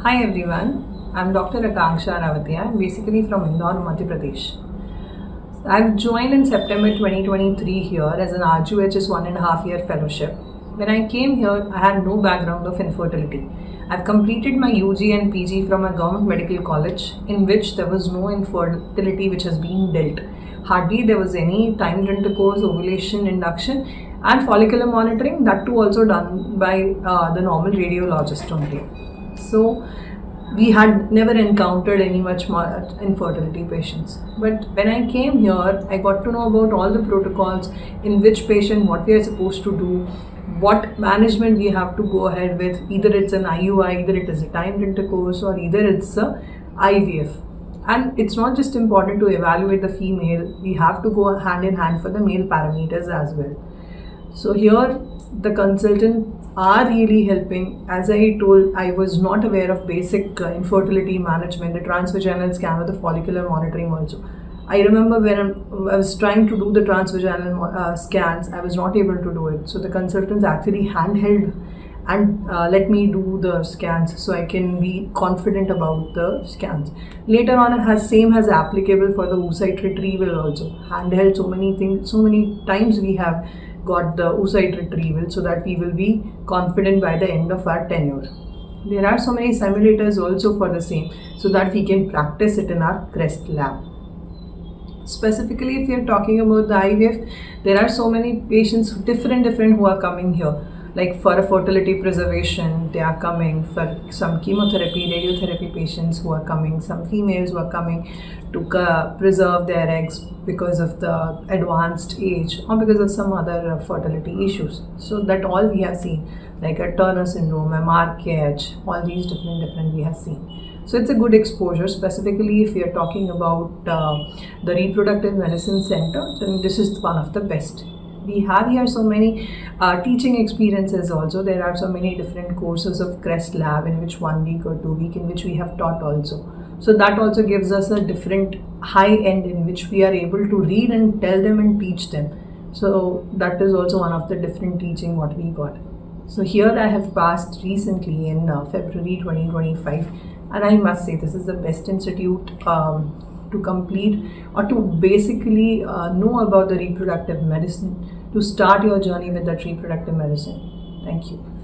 Hi everyone, I'm Dr. Akanksha Rawatiya. I'm basically from Indore, Madhya Pradesh. I've joined in September 2023 here as an RGHS 1.5 year fellowship. When I came here, I had no background of infertility. I've completed my UG and PG from a government medical college in which there was no infertility which has been dealt. Hardly there was any timed intercourse, ovulation, induction, and follicular monitoring, that too also done by the normal radiologist only. So we had never encountered any much more infertility patients. But when I came here, I got to know about all the protocols, in which patient what we are supposed to do, what management we have to go ahead with. Either it's an IUI, either it is a timed intercourse, or either it's a IVF. And it's not just important to evaluate the female, we have to go hand in hand for the male parameters as well. So here the consultant are really helping. As I told, I was not aware of basic infertility management, the transvaginal scan or the follicular monitoring also. I remember when I was trying to do the transvaginal scans, I was not able to do it. So the consultants actually handheld and let me do the scans so I can be confident about the scans. Later on, same has applicable for the oocyte retrieval also. Handheld so many things, so many times we have got the oocyte retrieval so that we will be confident by the end of our tenure. There are so many simulators also for the same so that we can practice it in our CREST lab. Specifically, if we are talking about the IVF, there are so many patients, different who are coming here. Like for a fertility preservation, they are coming. For some chemotherapy, radiotherapy patients who are coming. Some females who are coming to preserve their eggs because of the advanced age or because of some other fertility issues. So that all we have seen, like a Turner syndrome, MRKH, all these different we have seen. So it's a good exposure. Specifically, if we are talking about the reproductive medicine center, then this is one of the best. We have here so many teaching experiences also. There are so many different courses of CREST lab in which 1 week or 2 week in which we have taught also. So that also gives us a different high end in which we are able to read and tell them and teach them. So that is also one of the different teaching what we got. So here I have passed recently in February 2025, and I must say this is the best institute to complete or to basically know about the reproductive medicine, to start your journey with that reproductive medicine. Thank you.